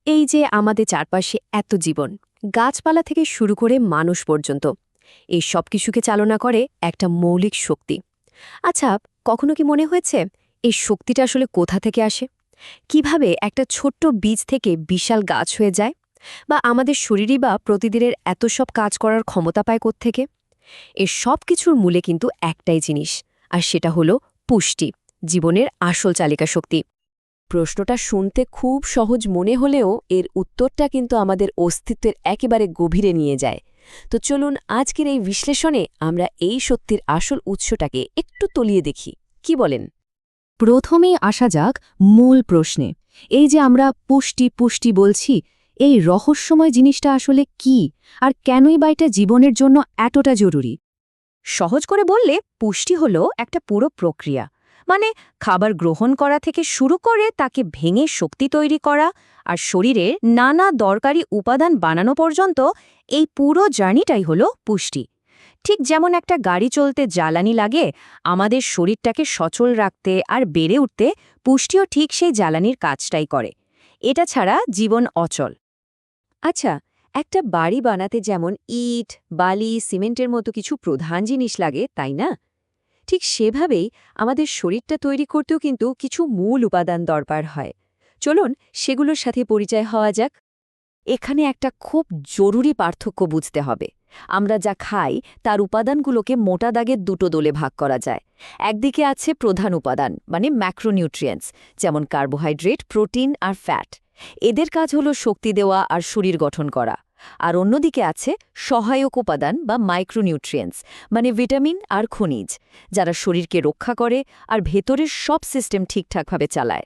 এই যে আমাদের চারপাশে এত জীবন, গাছপালা থেকে শুরু করে মানুষ পর্যন্ত, এই সব কিছুকে চালনা করে একটা মৌলিক শক্তি। আচ্ছা, কখনো কি মনে হয়েছে এই শক্তিটা আসলে কোথা থেকে আসে? কিভাবে একটা ছোট্ট বীজ থেকে বিশাল গাছ হয়ে যায়? বা আমাদের শরীরই বা প্রতিদিনের এত সব কাজ করার ক্ষমতা পায় কোত্থেকে? এর সব কিছুর মূলে কিন্তু একটাই জিনিস, আর সেটা হলো পুষ্টি, জীবনের আসল চালিকা শক্তি। প্রশ্নটা শুনতে খুব সহজ মনে হলেও এর উত্তরটা কিন্তু আমাদের অস্তিত্বের একেবারে গভীরে নিয়ে যায়। তো চলুন আজকের এই বিশ্লেষণে আমরা এই সত্যির আসল উৎসটাকে একটু তলিয়ে দেখি, কি বলেন? প্রথমেই আসা যাক মূল প্রশ্নে। এই যে আমরা পুষ্টি পুষ্টি বলছি, এই রহস্যময় জিনিসটা আসলে কি, আর কেনই বা এটা জীবনের জন্য এতটা জরুরি? সহজ করে বললে পুষ্টি হলো একটা পুরো প্রক্রিয়া। মানে খাবার গ্রহণ করা থেকে শুরু করে তাকে ভেঙে শক্তি তৈরি করা আর শরীরে নানা দরকারি উপাদান বানানো পর্যন্ত এই পুরো জার্নিটাই হলো পুষ্টি। ঠিক যেমন একটা গাড়ি চলতে জ্বালানি লাগে, আমাদের শরীরটাকে সচল রাখতে আর বেড়ে উঠতে পুষ্টিও ঠিক সেই জ্বালানির কাজটাই করে। এটা ছাড়া জীবন অচল। আচ্ছা, একটা বাড়ি বানাতে যেমন ইট, বালি, সিমেন্টের মতো কিছু প্রধান জিনিস লাগে, তাই না? ঠিক সেভাবেই আমাদের শরীরটা তৈরি করতেও কিন্তু কিছু মূল উপাদান দরকার হয়। চলুন সেগুলোর সাথে পরিচয় হওয়া যাক। এখানে একটা খুব জরুরি পার্থক্য বুঝতে হবে। আমরা যা খাই তার উপাদানগুলোকে মোটা দাগের দুটো দলে ভাগ করা যায়। একদিকে আছে প্রধান উপাদান, মানে ম্যাক্রোনিউট্রিয়েন্টস, যেমন কার্বোহাইড্রেট, প্রোটিন আর ফ্যাট। এদের কাজ হলো শক্তি দেওয়া আর শরীর গঠন করা। আর অন্যদিকে আছে সহায়ক উপাদান বা মাইক্রোনিউট্রিয়েন্টস, মানে ভিটামিন আর খনিজ, যারা শরীরকে রক্ষা করে আর ভেতরের সব সিস্টেম ঠিকঠাকভাবে চালায়।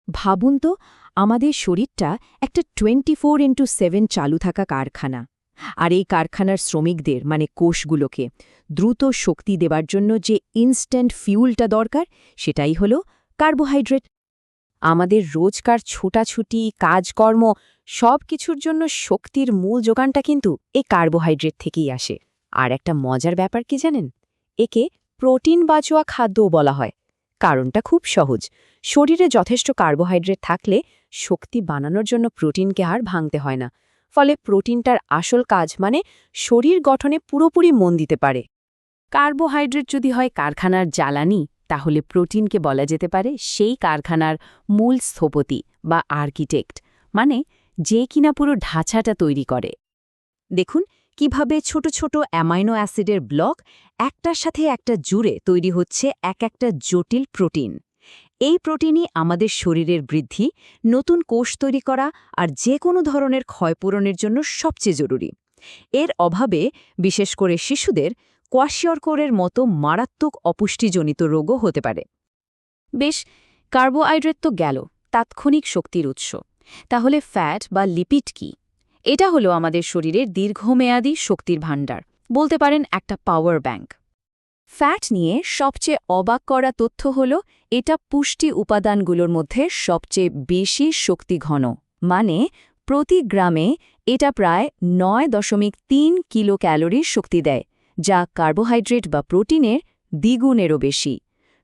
ভাবুন তো, আমাদের শরীরটা একটা 24x7 চালু থাকা কারখানা। আর এই কারখানার শ্রমিকদের, মানে কোষগুলোকে দ্রুত শক্তি দেবার জন্য যে ইনস্ট্যান্ট ফিউলটা দরকার, সেটাই হলো কার্বোহাইড্রেট। আমাদের রোজকার ছোটাছুটি, কাজকর্ম, সব কিছুর জন্য শক্তির মূল যোগানটা কিন্তু এই কার্বোহাইড্রেট থেকেই আসে। আর একটা মজার ব্যাপার কি জানেন? একে প্রোটিন বাঁচোয়া খাদ্যও বলা হয়। কারণটা খুব সহজ। শরীরে যথেষ্ট কার্বোহাইড্রেট থাকলে শক্তি বানানোর জন্য প্রোটিনকে আর ভাঙতে হয় না। ফলে প্রোটিনটার আসল কাজ, মানে শরীর গঠনে পুরোপুরি মন দিতে পারে। কার্বোহাইড্রেট যদি হয় কারখানার জ্বালানি, তাহলে প্রোটিনকে বলা যেতে পারে সেই কারখানার মূল স্থপতি বা আর্কিটেক্ট, মানে যে কিনা পুরো ঢাঁচাটা তৈরি করে। দেখুন কিভাবে ছোট ছোট অ্যামাইনো অ্যাসিডের ব্লক একটার সাথে একটা জুড়ে তৈরি হচ্ছে এক একটা জটিল প্রোটিন। এই প্রোটিনই আমাদের শরীরের বৃদ্ধি, নতুন কোষ তৈরি করা আর যে কোনো ধরনের ক্ষয়পূরণের জন্য সবচেয়ে জরুরি। এর অভাবে বিশেষ করে শিশুদের কোয়াশিয়রকোরের মতো মারাত্মক অপুষ্টিজনিত রোগও হতে পারে। বেশ, কার্বোহাইড্রেট তো গেল, তাৎক্ষণিক শক্তির উৎস। তাহলে ফ্যাট বা লিপিড কি? এটা হলো আমাদের শরীরের দীর্ঘমেয়াদী শক্তির ভাণ্ডার, বলতে পারেন একটা পাওয়ার ব্যাংক। ফ্যাট নিয়ে সবচেয়ে অবাক করা তথ্য হল এটা পুষ্টি উপাদানগুলোর মধ্যে সবচেয়ে বেশি শক্তিঘন। মানে প্রতি গ্রামে এটা প্রায় ৯.৩ কিলো ক্যালোরির শক্তি দেয়, যা কার্বোহাইড্রেট বা প্রোটিনের দ্বিগুণেরও বেশি।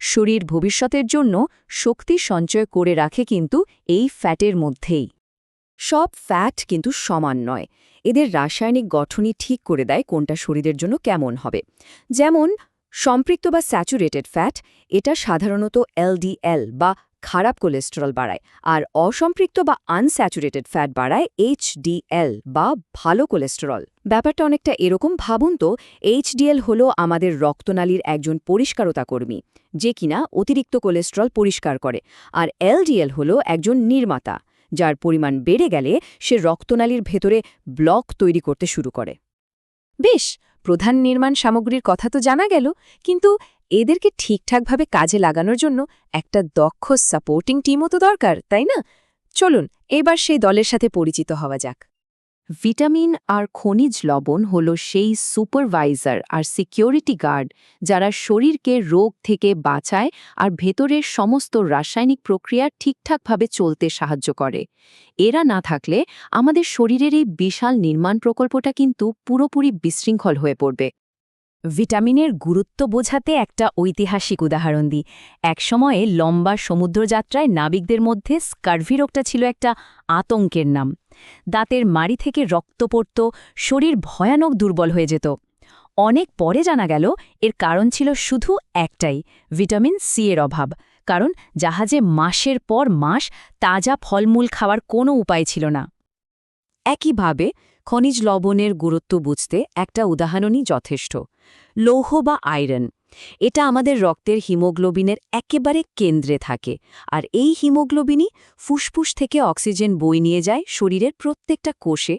শরীর ভবিষ্যতের জন্য শক্তি সঞ্চয় করে রাখে কিন্তু এই ফ্যাটের মধ্যেই। সব ফ্যাট কিন্তু সমান নয়। এদের রাসায়নিক গঠনই ঠিক করে দেয় কোনটা শরীরের জন্য কেমন হবে। যেমন সম্পৃক্ত বা স্যাচুরেটেড ফ্যাট, এটা সাধারণত এলডিএল বা খারাপ কোলেস্টেরল বাড়ায়, আর অসম্পৃক্ত বা আনস্যাচুরেটেড ফ্যাট বাড়ায় এইচডিএল বা ভালো কোলেস্টেরল। ব্যাপারটা অনেকটা এরকম ভাবুন তো, এইচডিএল হলো আমাদের রক্তনালীর একজন পরিষ্কারতা কর্মী, যে কিনা অতিরিক্ত কোলেস্টেরল পরিষ্কার করে, আর এলডিএল হলো একজন নির্মাতা, যার পরিমাণ বেড়ে গেলে সে রক্তনালীর ভেতরে ব্লক তৈরি করতে শুরু করে। বেশ, প্রধান নির্মাণ সামগ্রীর কথা তো জানা গেল, কিন্তু এদেরকে ঠিকঠাকভাবে কাজে লাগানোর জন্য একটা দক্ষ সাপোর্টিং টিমও তো দরকার, তাই না? চলুন এবার সেই দলের সাথে পরিচিত হওয়া যাক। ভিটামিন আর খনিজ লবণ হল সেই সুপারভাইজার আর সিকিউরিটি গার্ড, যারা শরীরকে রোগ থেকে বাঁচায় আর ভেতরের সমস্ত রাসায়নিক প্রক্রিয়া ঠিকঠাকভাবে চলতে সাহায্য করে। এরা না থাকলে আমাদের শরীরের এই বিশাল নির্মাণ প্রকল্পটা কিন্তু পুরোপুরি বিশৃঙ্খল হয়ে পড়বে। ভিটামিনের গুরুত্ব বোঝাতে একটা ঐতিহাসিক উদাহরণ দিই। একসময়ে লম্বা সমুদ্রযাত্রায় নাবিকদের মধ্যে স্কার্ভি রোগটা ছিল একটা আতঙ্কের নাম। দাঁতের মাড়ি থেকে রক্ত পড়ত, শরীর ভয়ানক দুর্বল হয়ে যেত। অনেক পরে জানা গেল এর কারণ ছিল শুধু একটাই, ভিটামিন সি এর অভাব। কারণ জাহাজে মাসের পর মাস তাজা ফলমূল খাওয়ার কোনো উপায় ছিল না। একইভাবে খনিজ লবণের গুরুত্ব বুঝতে একটা উদাহরণই যথেষ্ট। লৌহ বা আয়রন, এটা আমাদের রক্তের হিমোগ্লোবিনের একেবারে কেন্দ্রে থাকে, আর এই হিমোগ্লোবিনই ফুসফুস থেকে অক্সিজেন বই নিয়ে যায় শরীরের প্রত্যেকটা কোষে।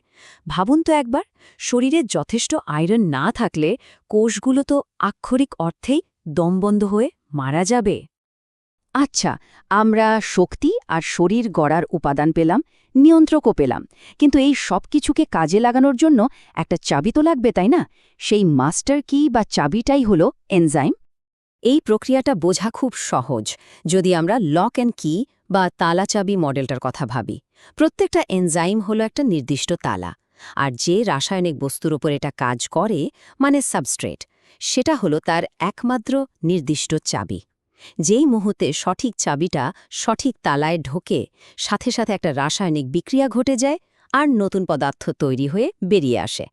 ভাবুন তো একবার, শরীরে যথেষ্ট আয়রন না থাকলে কোষগুলো তো আক্ষরিক অর্থেই দমবন্ধ হয়ে মারা যাবে। আচ্ছা, আমরা শক্তি আর শরীর গড়ার উপাদান পেলাম, নিয়ন্ত্রকও পেলাম, কিন্তু এই সব কিছুকে কাজে লাগানোর জন্য একটা চাবি তো লাগবে, তাই না? সেই মাস্টার কি বা চাবিটাই হলো এনজাইম। এই প্রক্রিয়াটা বোঝা খুব সহজ যদি আমরা লক অ্যান্ড কি বা তালা চাবি মডেলটার কথা ভাবি। প্রত্যেকটা এনজাইম হলো একটা নির্দিষ্ট তালা, আর যে রাসায়নিক বস্তুর ওপর এটা কাজ করে, মানে সাবস্ট্রেট, সেটা হলো তার একমাত্র নির্দিষ্ট চাবি। যেই মুহূর্তে সঠিক চাবিটা সঠিক তালায় ঢোকে, সাথে সাথে একটা রাসায়নিক বিক্রিয়া ঘটে যায় আর নতুন পদার্থ তৈরি হয়ে বেরিয়ে আসে।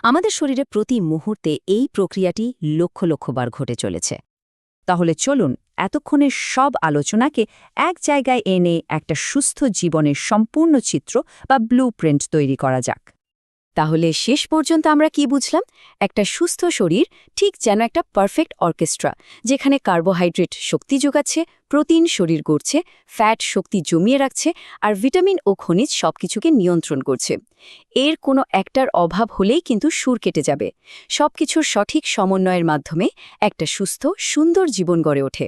আমাদের শরীরে প্রতি মুহূর্তে এই প্রক্রিয়াটি লক্ষ লক্ষ বার ঘটে চলেছে। তাহলে চলুন এতক্ষণের সব আলোচনাকে এক জায়গায় এনে একটা সুস্থ জীবনের সম্পূর্ণ চিত্র বা ব্লুপ্রিন্ট তৈরি করা যাক। তাহলে শেষ পর্যন্ত আমরা কি বুঝলাম? একটা সুস্থ শরীর ঠিক যেন একটা পারফেক্ট অর্কেস্ট্রা, যেখানে কার্বোহাইড্রেট শক্তি যোগাচ্ছে, প্রোটিন শরীর গড়ছে, ফ্যাট শক্তি জমিয়ে রাখছে, আর ভিটামিন ও খনিজ সবকিছুকে নিয়ন্ত্রণ করছে। এর কোনো একটার অভাব হলেই কিন্তু সুর কেটে যাবে। সবকিছুর সঠিক সমন্বয়ের মাধ্যমে একটা সুস্থ, সুন্দর জীবন গড়ে ওঠে।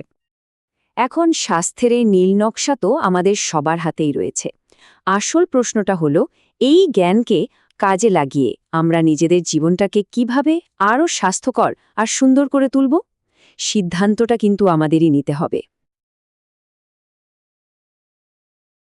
এখন স্বাস্থ্যের এই নীল নকশা তো আমাদের সবার হাতেই রয়েছে। আসল প্রশ্নটা হলো, এই জ্ঞানকে কাজে লাগিয়ে আমরা নিজেদের জীবনটাকে কিভাবে আরও স্বাস্থ্যকর আর সুন্দর করে তুলব? সিদ্ধান্তটা কিন্তু আমাদেরই নিতে হবে।